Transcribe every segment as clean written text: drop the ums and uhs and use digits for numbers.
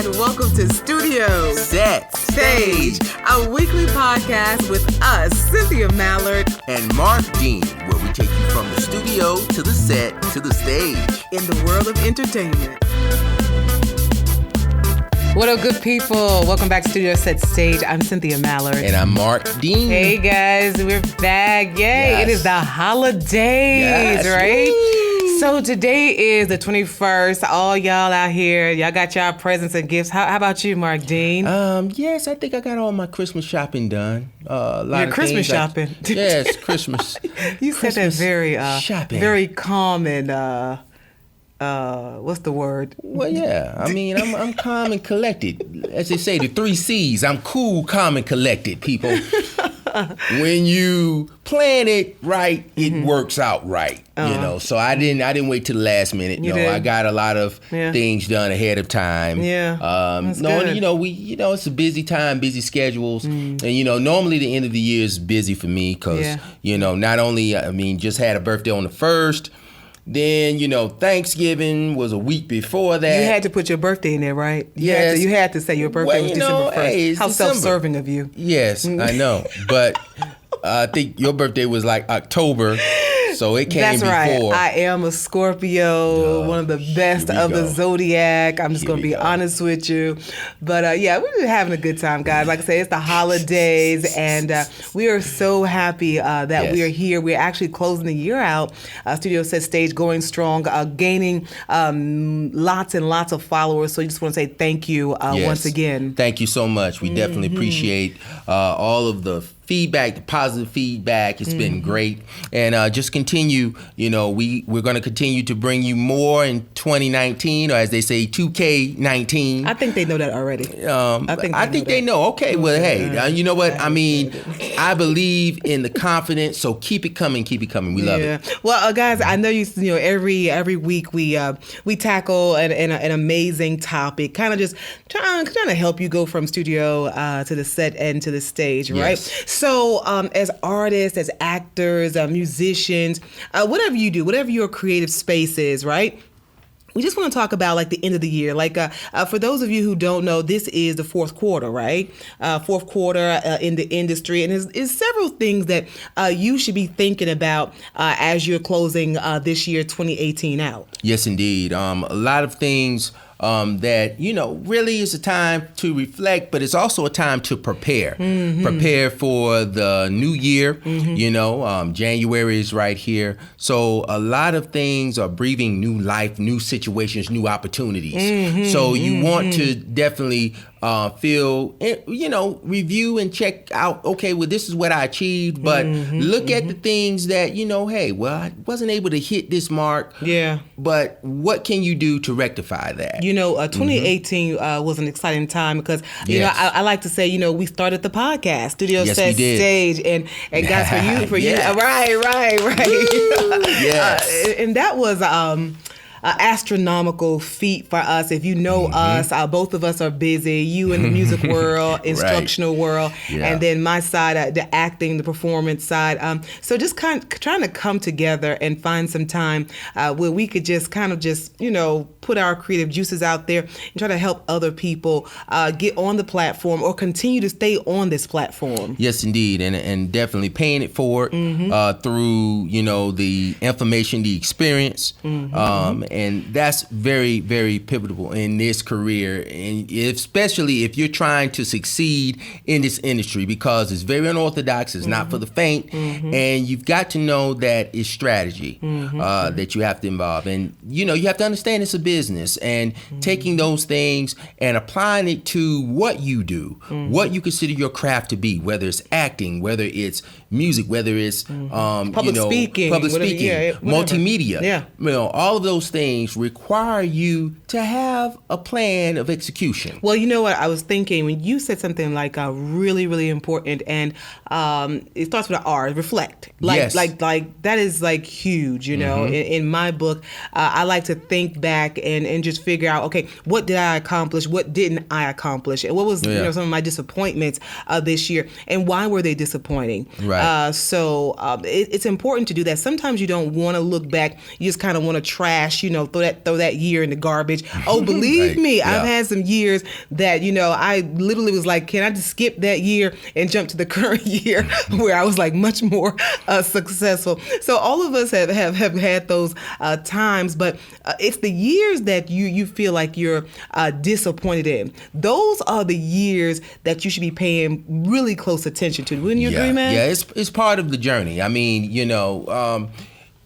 and welcome to Studio Set Stage, a weekly podcast with us, Cynthia Mallard and Marq, where we take you from the studio to the set to the stage in the world of entertainment. What up, good people? Welcome back to Studio Set Stage. I'm Cynthia Mallard. And I'm Marq. Hey, guys. We're back. Yay. Yes. It is the holidays, yes. right? Woo. So today is the 21st. All y'all out here, y'all got y'all presents and gifts. How about you, Marq Dean? Yes, I think I got all my Christmas shopping done. Your Christmas shopping? Yes, Christmas. You said that very, shopping. very calm and... what's the word? Well, yeah. I mean, I'm calm and collected. As they say, the 3 C's. I'm cool, calm, and collected, people. When you plan it right, it works out right. You know. So I didn't wait till the last minute. You did? I got a lot of things done ahead of time. Yeah. That's good. It's a busy time, busy schedules, and normally the end of the year is busy for me because not only just had a birthday on the 1st. Then, Thanksgiving was a week before that. You had to put your birthday in there, right? Yes. You had to say your birthday was December 1st. Hey, How December. self-serving of you. Yes, I know. But I think your birthday was like October, so it came That's before. right. I am a Scorpio, one of the best of the zodiac. I'm just going to be honest with you. But we're just having a good time, guys. Like I say, it's the holidays, and we are so happy that we are here. We're actually closing the year out. Studio Set Stage going strong, gaining lots and lots of followers. So I just want to say thank you once again. Thank you so much. We definitely appreciate all of the feedback, the positive feedback. It's been great. And just continue, we're going to continue to bring you more in 2019, or as they say, 2K19. I think they know that already. I think they know. Okay, well, hey, you know what? I mean, I believe in the confidence, so keep it coming. We love it. Well, guys, I know every week we tackle an amazing topic, kind of just trying to help you go from studio to the set and to the stage, right? Yes. So as artists, as actors, musicians, whatever you do, whatever your creative space is, right? We just want to talk about like the end of the year. Like for those of you who don't know, this is the fourth quarter, right? Fourth quarter in the industry. And there's several things that you should be thinking about as you're closing this year, 2018 out. Yes, indeed. A lot of things that, really is a time to reflect, but it's also a time to prepare. Prepare for the new year. January is right here. So a lot of things are breathing new life, new situations, new opportunities. So you want to definitely feel, review and check out, okay, well, this is what I achieved, but look at the things that, hey, well, I wasn't able to hit this mark. Yeah. But what can you do to rectify that? 2018 was an exciting time because, I like to say, we started the podcast, Studio Set Stage, and guys, for you, right. Yes. And that was astronomical feat for us. If you know us, both of us are busy. You in the music world, instructional world, and then my side, the acting, the performance side. So just kind of trying to come together and find some time where we could just put our creative juices out there and try to help other people get on the platform or continue to stay on this platform. Yes, indeed, and definitely paying it forward through the information, the experience. And that's very, very pivotal in this career, and especially if you're trying to succeed in this industry, because it's very unorthodox, it's not for the faint, and you've got to know that it's strategy that you have to involve. And, you have to understand it's a business, and taking those things and applying it to what you do, what you consider your craft to be, whether it's acting, whether it's music, whether it's public speaking, multimedia, all of those things require you to have a plan of execution. Well, you know what I was thinking when you said something like really, really important, and it starts with an R, reflect. Like that is like huge. In my book, I like to think back and just figure out, okay, what did I accomplish? What didn't I accomplish? And what was some of my disappointments this year, and why were they disappointing? Right. Right. So it's important to do that. Sometimes you don't want to look back. You just kind of want to trash, throw that year in the garbage. Oh, believe Right. me, Yeah. I've had some years that, I literally was like, can I just skip that year and jump to the current year where I was like much more successful. So all of us have had those times, but it's the years that you feel like you're disappointed in. Those are the years that you should be paying really close attention to. Wouldn't you agree, man? Yeah, it's part of the journey. I mean,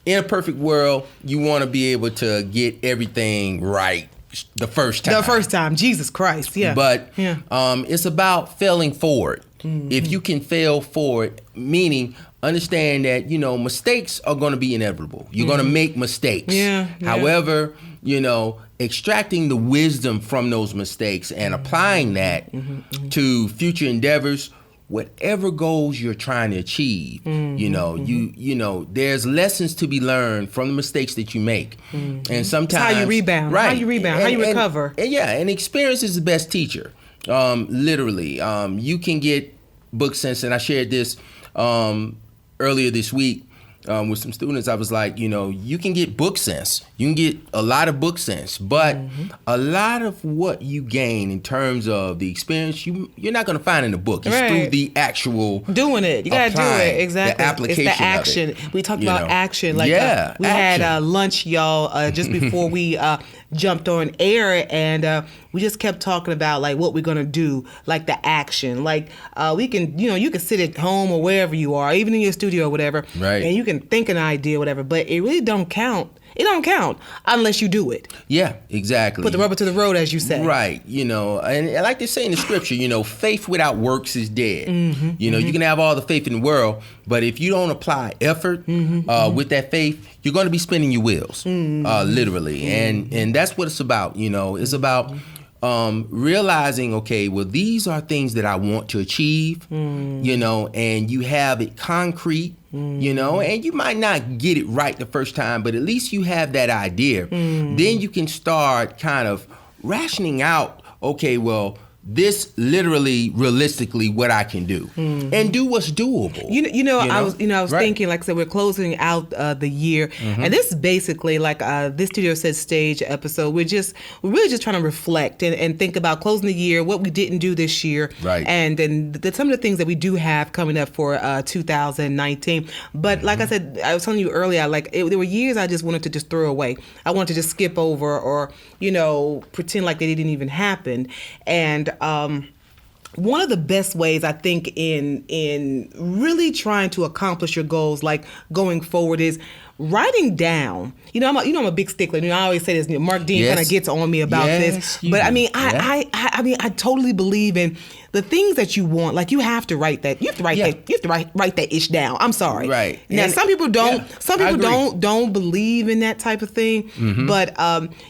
in a perfect world, you want to be able to get everything right the first time. The first time, Jesus Christ, yeah. But it's about failing forward. Mm-hmm. If you can fail forward, meaning understand that, mistakes are going to be inevitable. You're going to make mistakes. Yeah. However, extracting the wisdom from those mistakes and applying that to future endeavors, whatever goals you're trying to achieve, there's lessons to be learned from the mistakes that you make. And sometimes it's how you rebound. Right. How you rebound, how you recover. And experience is the best teacher. Literally. You can get book sense, and I shared this earlier this week with some students. I was like, you can get book sense. You can get a lot of book sense, but a lot of what you gain in terms of the experience, you're not going to find in the book. It's through the actual doing it. You got to do it. Exactly. The application. It's the action. Of it, we talked about action. Like we action. had lunch, y'all, just before we jumped on air, and we just kept talking about like what we're gonna do, like the action. Like we can, you can sit at home or wherever you are, even in your studio or whatever, right? And you can think an idea, whatever, but it really don't count. It don't count unless you do it. Yeah, exactly. Put the rubber to the road, as you say. Right. And I like to say in the scripture, faith without works is dead. You can have all the faith in the world, but if you don't apply effort with that faith, you're going to be spinning your wheels, literally. And that's what it's about. It's about realizing, okay, well, these are things that I want to achieve, and you have it concrete. And you might not get it right the first time, but at least you have that idea. Then you can start kind of rationing out, okay, well, this literally, realistically, what I can do, and do what's doable. I was thinking, like I said, we're closing out the year, and this is basically like this Studio Said Stage episode. We're really just trying to reflect and think about closing the year, what we didn't do this year, right? And some of the things that we do have coming up for 2019. But like I said, I was telling you earlier, there were years I just wanted to just throw away. I wanted to just skip over or pretend like they didn't even happen. And one of the best ways I think in really trying to accomplish your goals, like going forward, is writing down. I'm a big stickler. I always say this. Mark Dean kind of gets on me about this, but I totally believe in the things that you want. Like you have to write that. You have to write that. You have to write that ish down. I'm sorry. Right. Now, some people don't. Some people don't believe in that type of thing. But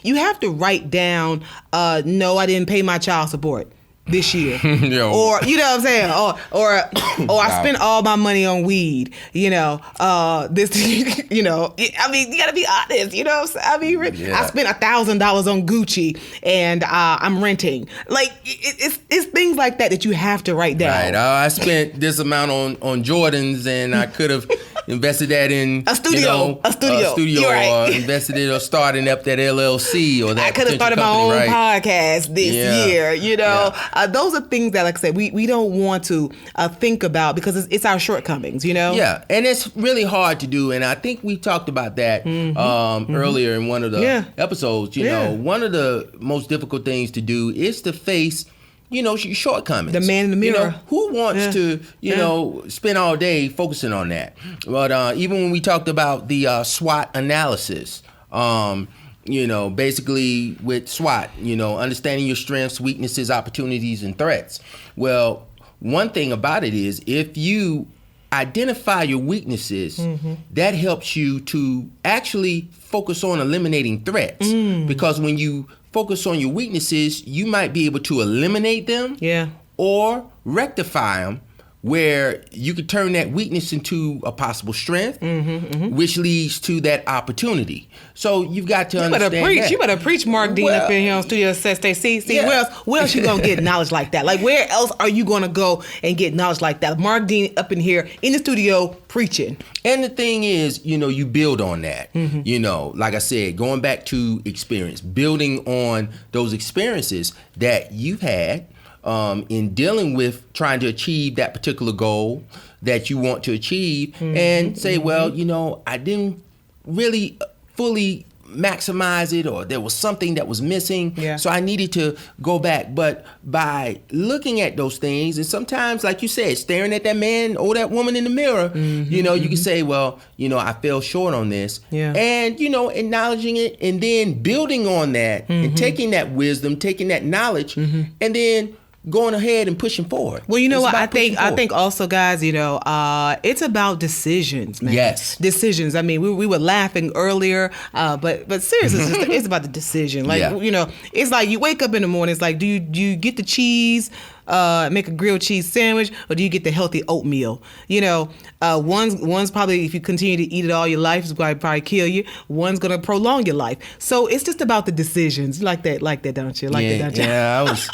you have to write down. No, I didn't pay my child support this year. Or you know what I'm saying, or I spent all my money on weed, I mean, you gotta be honest, I spent $1,000 on Gucci and I'm renting. Like it's things like that you have to write down. Right. I spent this amount on Jordans and I could have invested that in a studio, right. Or invested it or starting up that LLC or that. I could have started my own podcast this year, those are things that, like I said, we don't want to think about because it's our shortcomings, Yeah, and it's really hard to do, and I think we talked about that earlier in one of the episodes. One of the most difficult things to do is to face your shortcomings. The man in the mirror. Who wants to, spend all day focusing on that? But even when we talked about the SWOT analysis, basically with SWOT, understanding your strengths, weaknesses, opportunities, and threats. Well, one thing about it is if you identify your weaknesses, that helps you to actually focus on eliminating threats. Because when you focus on your weaknesses, you might be able to eliminate them or rectify them where you could turn that weakness into a possible strength, which leads to that opportunity. So you've got to understand that. You better preach, Marq Dean, up in here on Studio Set. See, where else you going to get knowledge like that? Like, where else are you going to go and get knowledge like that? Marq Dean up in here in the studio preaching. And the thing is, you build on that. Like I said, going back to experience, building on those experiences that you've had in dealing with trying to achieve that particular goal that you want to achieve, and say, well, I didn't really fully maximize it, or there was something that was missing, so I needed to go back. But by looking at those things, and sometimes, like you said, staring at that man or that woman in the mirror, you can say, well, I fell short on this, and acknowledging it, and then building on that, and taking that wisdom, taking that knowledge, and then going ahead and pushing forward. Well, you know what? I think also, guys, it's about decisions, man. Yes. Decisions. I mean, we were laughing earlier, but seriously, it's about the decision. Like, it's like you wake up in the morning, it's like, do you get the cheese, make a grilled cheese sandwich, or do you get the healthy oatmeal? One's probably, if you continue to eat it all your life, it's going to probably kill you. One's going to prolong your life. So it's just about the decisions. You like that, don't you? Yeah, I was...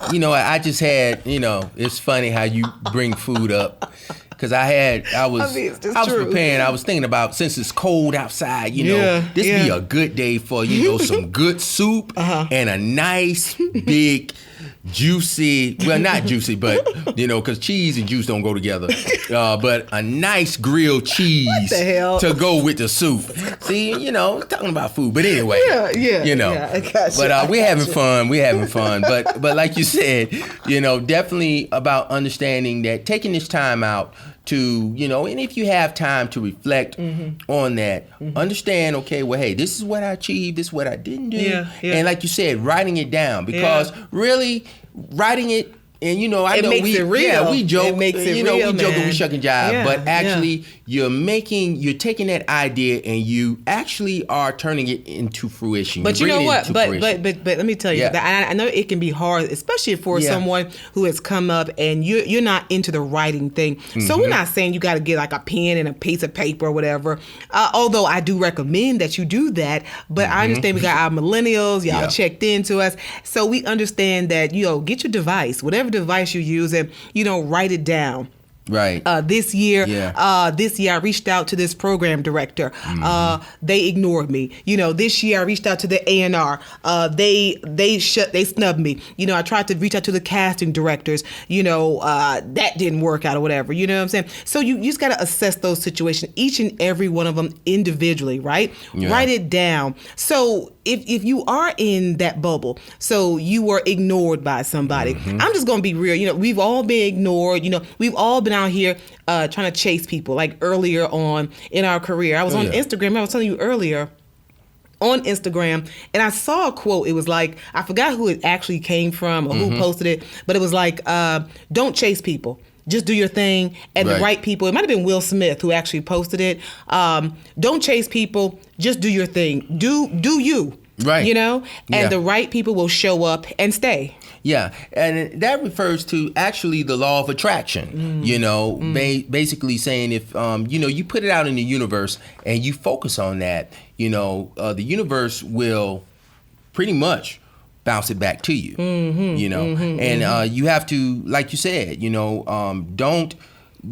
I just had, it's funny how you bring food up, because I was preparing. I was thinking about, since it's cold outside, this be a good day for, some good soup and a nice big juicy, well, not juicy, but, because cheese and juice don't go together, but a nice grilled cheese to go with the soup. See, talking about food, but anyway, I got you. But we're having fun, but like you said, definitely about understanding that, taking this time out to, and if you have time to reflect on that, understand, okay, well, hey, this is what I achieved, this is what I didn't do. And like you said, writing it down, because really writing it, and I know makes it real. Yeah, we joke. It makes it real, we joke and we shuck and jive, but actually you're taking that idea and you actually are turning it into fruition. But you know what? But let me tell you, that I know it can be hard, especially for someone who has come up and you're not into the writing thing. So we're not saying you got to get like a pen and a piece of paper or whatever. Although I do recommend that you do that. But I understand we got our millennials, y'all checked into us, so we understand that get your device, whatever device you're using, write it down. Right. This year I reached out to this program director. They ignored me. This year I reached out to the A&R. They snubbed me. I tried to reach out to the casting directors. That didn't work out or whatever. You know what I'm saying? So you just got to assess those situations, each and every one of them individually, right? Yeah. Write it down. So if you are in that bubble, so you were ignored by somebody, I'm just going to be real. We've all been ignored. We've all been out here trying to chase people, like earlier on in our career. I was on Instagram. I was telling you earlier, on Instagram, and I saw a quote. It was like, I forgot who it actually came from or who posted it, but it was like, don't chase people. Just do your thing. And the right people, it might have been Will Smith who actually posted it. Don't chase people. Just do your thing. Do you. Right. And the right people will show up and stay. Yeah, and that refers to actually the law of attraction, basically saying if, you put it out in the universe and you focus on that, the universe will pretty much bounce it back to you, and you have to, like you said, don't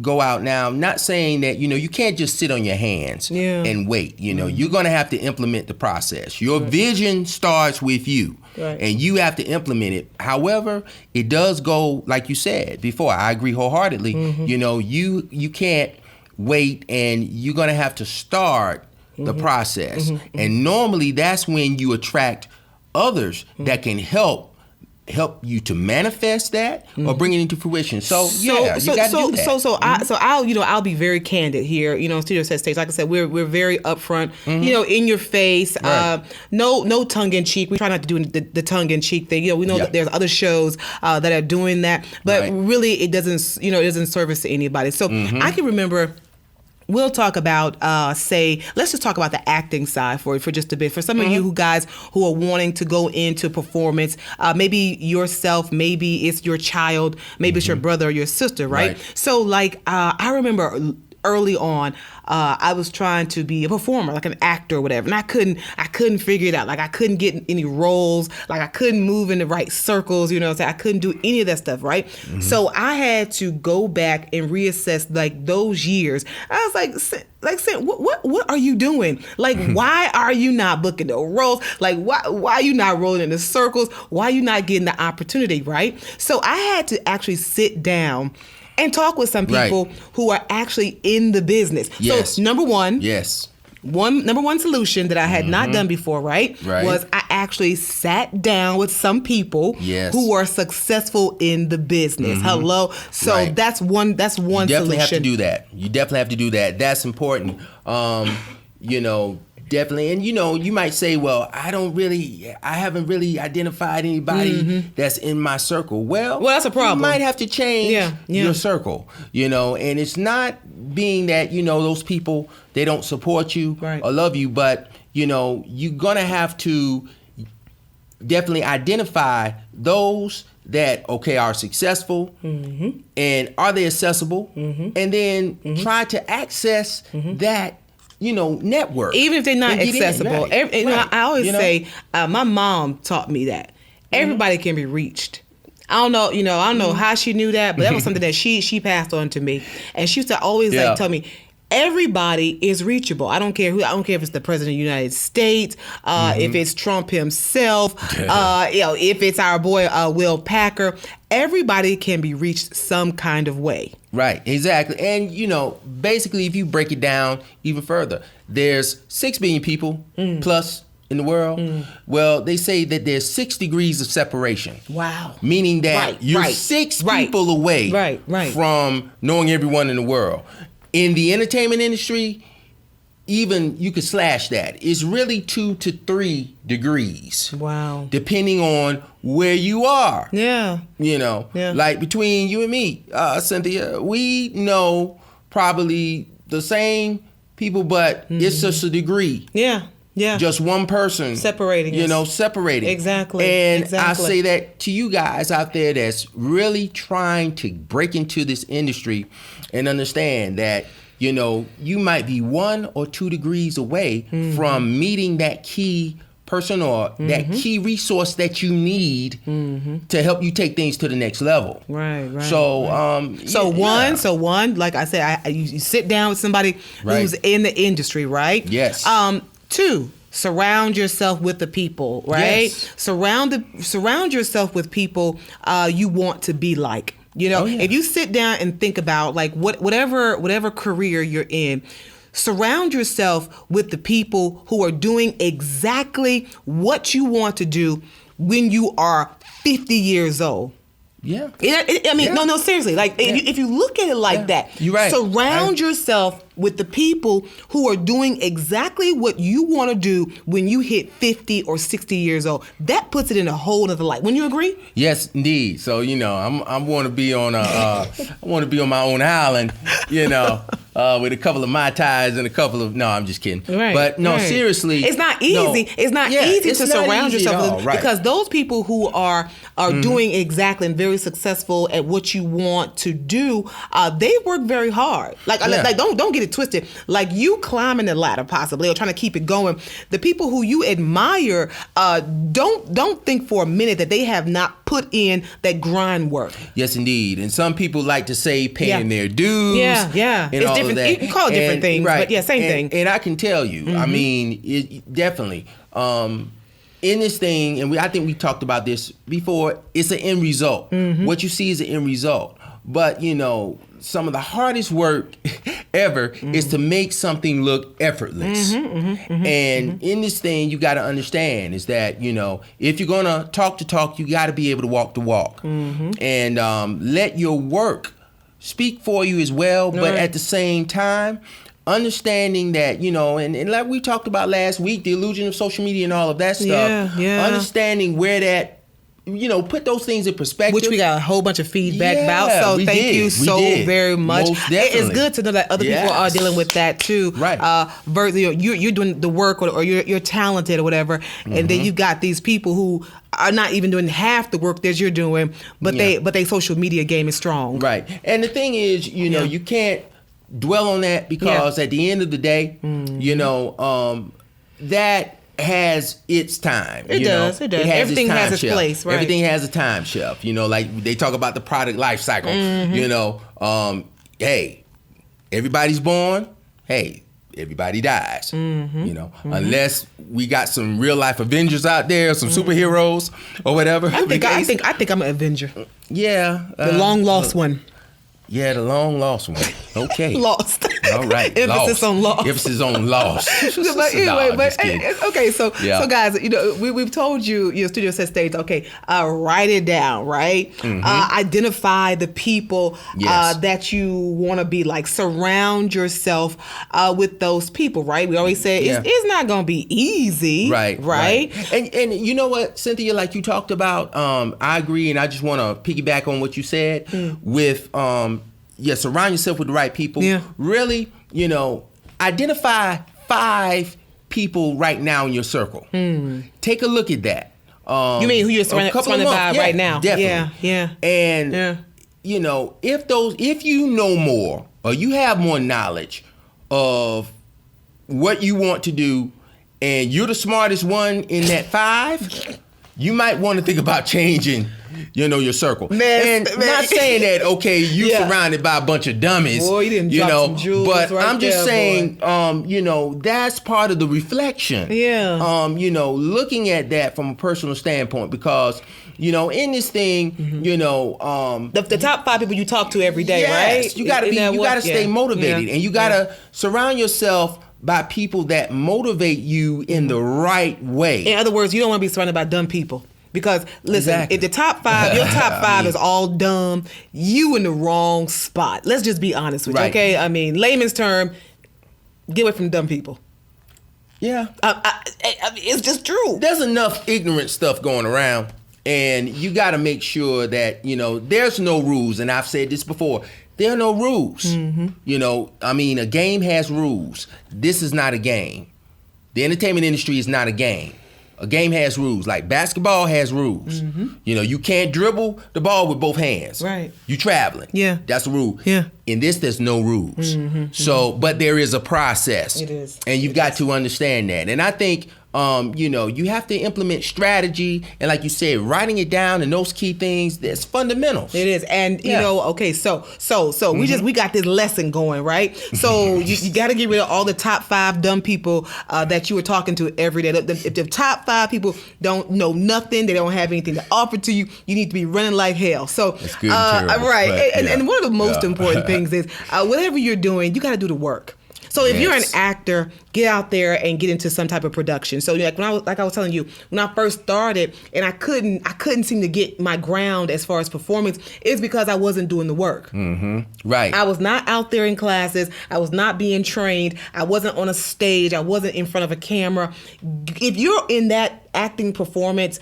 go out now. Not saying that, you can't just sit on your hands and wait, you're going to have to implement the process. Your vision starts with you. Right. And you have to implement it. However, it does go, like you said before, I agree wholeheartedly, you can't wait, and you're going to have to start the process. And normally that's when you attract others that can help you to manifest that or bring it into fruition. So you got to do that. I'll be very candid here. Studio Set Stage, like I said, we're very upfront. In your face. Right. No tongue in cheek. We try not to do the tongue in cheek thing. We know that there's other shows that are doing that, but really it doesn't service to anybody. So I can remember we'll talk about, let's just talk about the acting side for just a bit. For some of you guys who are wanting to go into performance, maybe yourself, maybe it's your child, maybe it's your brother or your sister, right? So like, I remember early on, I was trying to be a performer, like an actor or whatever, and I couldn't figure it out. Like I couldn't get any roles, like I couldn't move in the right circles, I couldn't do any of that stuff, right? So I had to go back and reassess like those years. I was like, what are you doing? Like, why are you not booking the roles? Like, why are you not rolling in the circles? Why are you not getting the opportunity, right? So I had to actually sit down and talk with some people who are actually in the business. Yes. So number one, number one solution that I had not done before, right, was I actually sat down with some people who are successful in the business. Hello. So that's one solution. You definitely have to do that. You definitely have to do that. That's important. Definitely. And, you might say, well, I haven't really identified anybody that's in my circle. Well, that's a problem. You might have to change your circle, and it's not being that, those people, they don't support you or love you, but, you're going to have to definitely identify those that, are successful and are they accessible, and then try to access that network. Even if they're not accessible. I always say, my mom taught me that. Everybody can be reached. I don't know how she knew that, but that was something that she passed on to me. And she used to always tell me, everybody is reachable. I don't care if it's the president of the United States, if it's Trump himself, if it's our boy Will Packer. Everybody can be reached some kind of way. Right, exactly. And, basically, if you break it down even further, there's 6 billion people plus in the world. Well, they say that there's 6 degrees of separation. Wow. Meaning that you're 6 people away from knowing everyone in the world. In the entertainment industry, even you could slash that. It's really 2 to 3 degrees. Wow. Depending on where you are. Yeah. Like between you and me, Cynthia, we know probably the same people, but it's just a degree. Yeah. Yeah. Just one person separating separating. Exactly. And I say that to you guys out there that's really trying to break into this industry and understand that, you might be 1 or 2 degrees away from meeting that key person or that key resource that you need to help you take things to the next level. Right. So, So one, like I said, you sit down with somebody who's in the industry, right? Yes. 2, surround yourself with the people, right? Yes. Surround yourself with people you want to be like. If you sit down and think about like whatever career you're in, surround yourself with the people who are doing exactly what you want to do when you are 50 years old. Yeah. No, seriously. Like, if you look at it like that, you're right. Surround yourself with the people who are doing exactly what you want to do when you hit 50 or 60 years old. That puts it in a whole other light. Wouldn't you agree? Yes, indeed. So, I want to be on I want to be on my own island, with a couple of Mai Tais and a couple of, no, I'm just kidding. Right. But no, seriously. It's not easy. It's not easy to surround yourself with, because those people who are doing exactly and very successful at what you want to do, they work very hard. Like don't get it twisted. Like you climbing the ladder possibly or trying to keep it going. The people who you admire, don't think for a minute that they have not put in that grind work. Yes, indeed. And some people like to say paying their dues. Yeah. And it's all different. Of that. You call it different things, but same thing. And I can tell you, I mean, it definitely. In this thing, and I think we talked about this before, it's an end result. What you see is an end result. But, some of the hardest work ever is to make something look effortless. And in this thing, you got to understand is that, if you're going to talk the talk, you got to be able to walk the walk. And let your work speak for you as well. But at the same time, understanding that, and like we talked about last week, the illusion of social media and all of that stuff, understanding where that put those things in perspective. Which we got a whole bunch of feedback about. So thank you so very much. It's good to know that other people are dealing with that too. Right. You're doing the work or you're talented or whatever. And then you got these people who are not even doing half the work that you're doing, but they social media game is strong. Right. And the thing is, you can't dwell on that because at the end of the day, that has its time. It does. Everything has its place, right? Everything has a time shelf. Like they talk about the product life cycle. Hey, everybody's born. Hey, everybody dies. Unless we got some real life Avengers out there, some superheroes or whatever. I think I'm an Avenger. Yeah, the long lost one. Yeah, the long lost one. Okay. Lost. All right. Emphasis on lost. Emphasis on lost. But anyway, okay. So guys, we've told you, Studio Set Stage. Okay, write it down. Right. Identify the people that you want to be like. Surround yourself with those people. Right. We always say it's not going to be easy. Right. And you know what, Cynthia, like you talked about, I agree, and I just want to piggyback on what you said with surround yourself with the right people. Yeah. Really, identify 5 people right now in your circle. Take a look at that. You mean who you're surrounded by right now? Definitely. Yeah. And if you know more or you have more knowledge of what you want to do, and you're the smartest one in that 5, you might want to think about changing your circle. Not saying that, okay, you surrounded by a bunch of dummies. Boy, you didn't drop some jewels but right I'm just there, saying, that's part of the reflection. Yeah. Looking at that from a personal standpoint, because, in this thing, the top 5 people you talk to every day, right? You gotta stay motivated, and you gotta surround yourself by people that motivate you in the right way. In other words, you don't want to be surrounded by dumb people. Because listen, if the top 5, your top 5 is all dumb, you in the wrong spot. Let's just be honest with you, okay? I mean, layman's term, get away from dumb people. Yeah. It's just true. There's enough ignorant stuff going around, and you got to make sure that, there's no rules. And I've said this before. There are no rules. A game has rules. This is not a game. The entertainment industry is not a game. A game has rules. Like basketball has rules. You can't dribble the ball with both hands. Right. You traveling. Yeah. That's the rule. Yeah. In this, there's no rules. So, but there is a process. It is. And you've got to understand that. And I think, you have to implement strategy. And like you said, writing it down and those key things, that's fundamentals. It is. And, so we got this lesson going, right? So you got to get rid of all the top 5 dumb people that you were talking to every day. If the top 5 people don't know nothing, they don't have anything to offer to you, you need to be running like hell. So, that's good and terrible, right. And one of the most important things is whatever you're doing, you got to do the work. So if you're an actor, get out there and get into some type of production. So like I was telling you, when I first started and I couldn't seem to get my ground as far as performance, it's because I wasn't doing the work. Right. I was not out there in classes. I was not being trained. I wasn't on a stage. I wasn't in front of a camera. If you're in that acting performance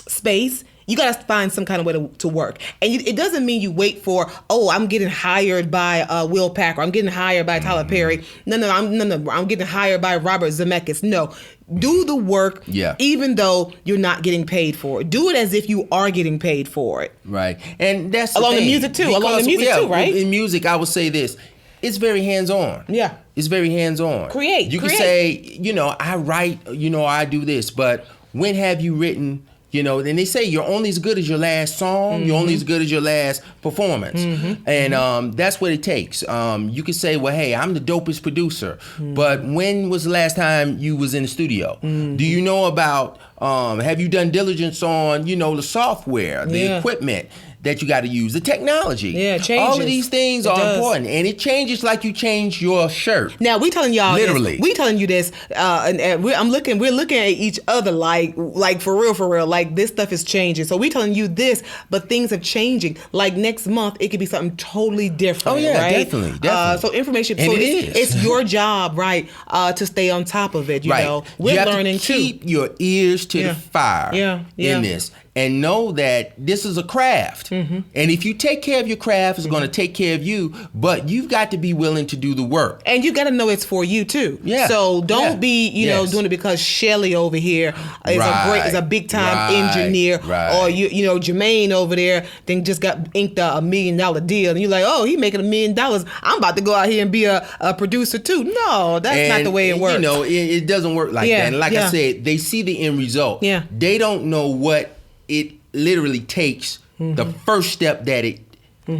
space, you got to find some kind of way to work. And it doesn't mean you wait for, I'm getting hired by Will Packer. I'm getting hired by Tyler Perry. No, I'm getting hired by Robert Zemeckis. No. Do the work, even though you're not getting paid for it. Do it as if you are getting paid for it. Right. And that's along the music too, right? In music, I would say this. It's very hands-on. Yeah. It's very hands-on. Create. You can say, I write, I do this, but when have you written... and they say you're only as good as your last song. You're only as good as your last performance. And that's what it takes. You can say, well, hey, I'm the dopest producer. But when was the last time you was in the studio? Do you know about, have you done diligence on, the software, the equipment that you got to use, the technology? Yeah, it changes. All of these things are important. And it changes like you change your shirt. Now, we telling y'all literally. We telling you this, and we're looking at each other like for real. Like this stuff is changing. So we telling you this, but things are changing. Like next month, it could be something totally different. Oh yeah, right? definitely. So information. And so it's your job, right, to stay on top of it. You know, we're you have learning to keep your ears to the fire in this. and know that this is a craft. And if you take care of your craft, it's going to take care of you, but you've got to be willing to do the work. And you got to know it's for you too. Yeah. So don't be, doing it because Shelly over here is a big time engineer, or you Jermaine over there then just got inked $1 million deal, and you're like, oh, he making $1 million. I'm about to go out here and be a producer too. No, that's not the way it works. It doesn't work like that. And like I said, they see the end result. Yeah. They don't know what it literally takes, the first step that it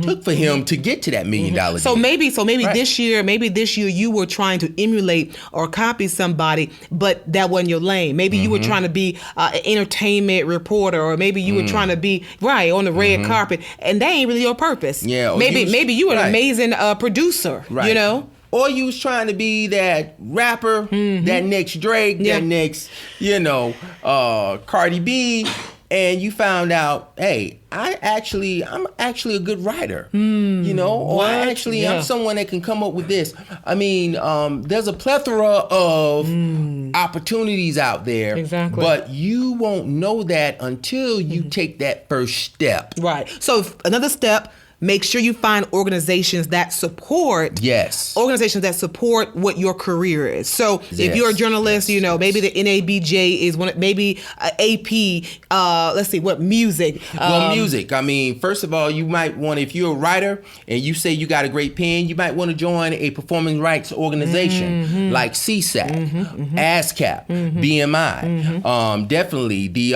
took for him to get to that $1 million deal. So maybe this year you were trying to emulate or copy somebody, but that wasn't your lane. Maybe you were trying to be an entertainment reporter, or maybe you were trying to be on the red carpet, and that ain't really your purpose. Yeah. Maybe you were an amazing producer. Right. Or you was trying to be that rapper, that next Drake, that next, Cardi B, and you found out, hey, I'm actually a good writer, or I'm someone that can come up with this. I mean, there's a plethora of opportunities out there, exactly, but you won't know that until you take that first step. Right. So another step. Make sure you find organizations that support what your career is. So if you're a journalist, maybe the NABJ is one, maybe AP, let's see, what music? Music. I mean, first of all, you might want, if you're a writer and you say you got a great pen, you might want to join a performing rights organization like CSAC, ASCAP, BMI, definitely the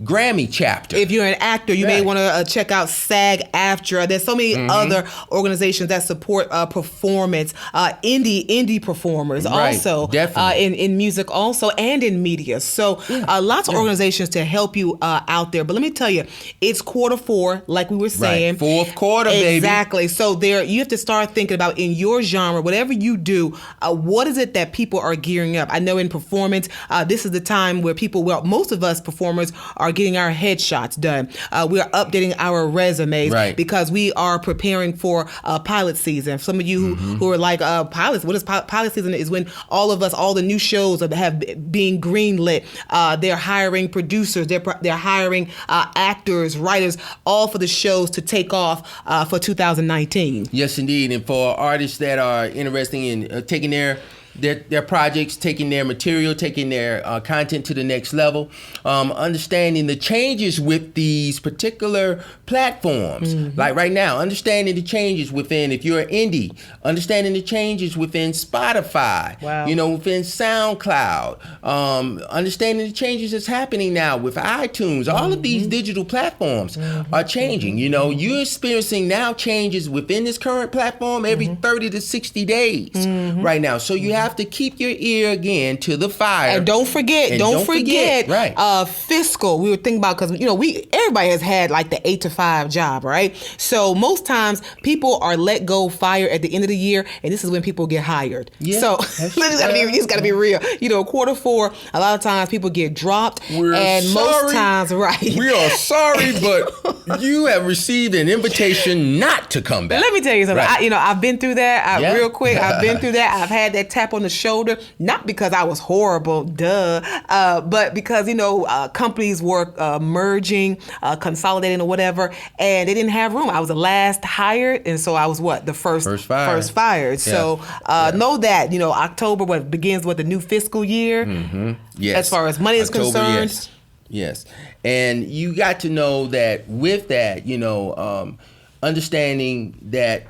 Grammy chapter. If you're an actor, you may want to check out SAG-AFTRA. There's so many other organizations that support performance, indie performers also, in music also, and in media. So lots of organizations to help you out there. But let me tell you, it's Q4, like we were saying. Fourth quarter, baby. Exactly. So you have to start thinking about, in your genre, whatever you do, what is it that people are gearing up? I know in performance, this is the time where most of us performers are getting our headshots done. We are updating our resumes because we are preparing for pilot season. Some of you who are like pilots, what is pilot season? Is when all the new shows have being greenlit. They're hiring producers. They're hiring actors, writers, all for the shows to take off for 2019. Yes, indeed. And for artists that are interested in taking their projects, taking their material, taking their content to the next level, understanding the changes with these particular platforms. Like right now, understanding the changes within, if you're an indie, understanding the changes within Spotify, within SoundCloud, understanding the changes that's happening now with iTunes. All of these digital platforms are changing. You're experiencing now changes within this current platform every 30 to 60 days right now. So you have to keep your ear again to the fire. And don't forget, fiscal. We were thinking about, because everybody has had like the 8 to 5 job, right? So most times people are let go, fired at the end of the year, and this is when people get hired. Yeah, so it's got to be real. Q4, a lot of times people get dropped, most times, we are sorry, but you have received an invitation not to come back. Let me tell you something. I've been through that. Real quick, I've been through that. I've had that tap on the shoulder, not because I was horrible, but because companies were merging, consolidating, or whatever, and they didn't have room. I was the last hired, and so I was the first fired. So know that October begins the new fiscal year. Yes, as far as money is concerned. Yes, and you got to know that with that, understanding that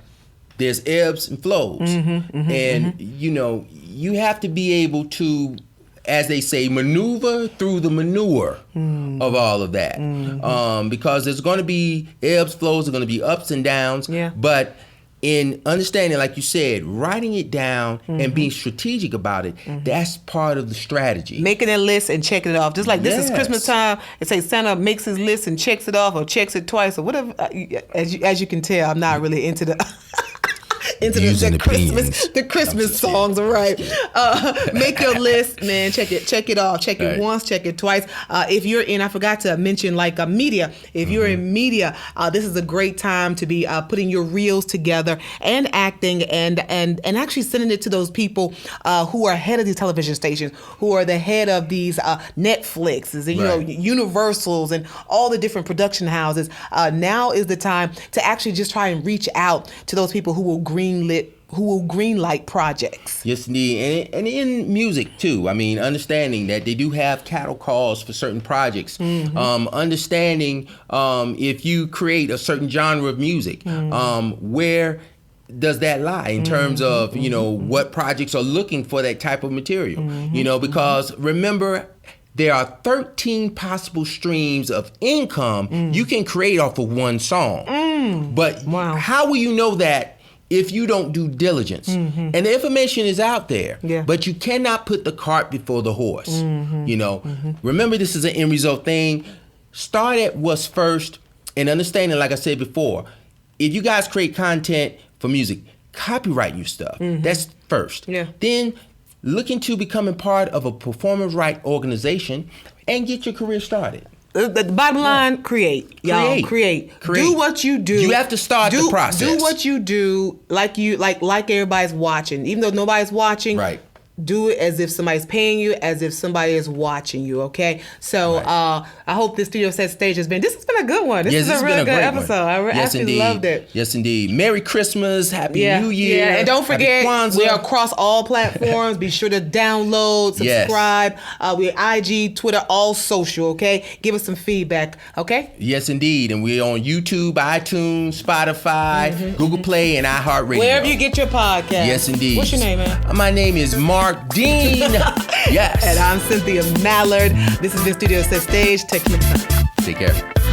there's ebbs and flows, and you have to be able to, as they say, maneuver through the manure of all of that, because there's going to be ebbs, flows, there's going to be ups and downs, but in understanding, like you said, writing it down and being strategic about it, that's part of the strategy. Making a list and checking it off. Just like this is Christmas time, it says Santa makes his list and checks it off, or checks it twice, or whatever. As you can tell, I'm not really into the... into the Christmas songs, right? Make your list, man. Check it off. Check it once, check it twice. If you're in, I forgot to mention media. If you're in media, this is a great time to be putting your reels together and acting and actually sending it to those people who are head of these television stations, who are the head of these Netflixes and Universals and all the different production houses. Now is the time to actually just try and reach out to those people who will greenlight projects. Yes, indeed. And in music, too. I mean, understanding that they do have cattle calls for certain projects. Understanding if you create a certain genre of music, where does that lie in terms of, what projects are looking for that type of material? Because remember, there are 13 possible streams of income you can create off of one song. But how will you know that if you don't do diligence? And the information is out there, but you cannot put the cart before the horse. Remember, this is an end result thing. Start at what's first and understanding, like I said before, if you guys create content for music, copyright your stuff. That's first. Then look into becoming part of a performance right organization and get your career started. The bottom line, create. Y'all, create. Do what you do. You have to start the process. Do what you do like everybody's watching. Even though nobody's watching, do it as if somebody's paying you, as if somebody is watching you, okay? So I hope this Studio Set Stage has been a good one. This is a really good episode. I absolutely loved it. Yes, indeed. Merry Christmas. Happy New Year. Yeah, and don't forget, we're across all platforms. Be sure to download, subscribe. We're IG, Twitter, all social, okay? Give us some feedback, okay? Yes, indeed. And we're on YouTube, iTunes, Spotify, Google Play, and iHeartRadio. Wherever you get your podcast. Yes, indeed. What's your name, man? My name is Mark Dean. Yes. And I'm Cynthia Mallard. This has been Studio Set Stage. Take care. Take care.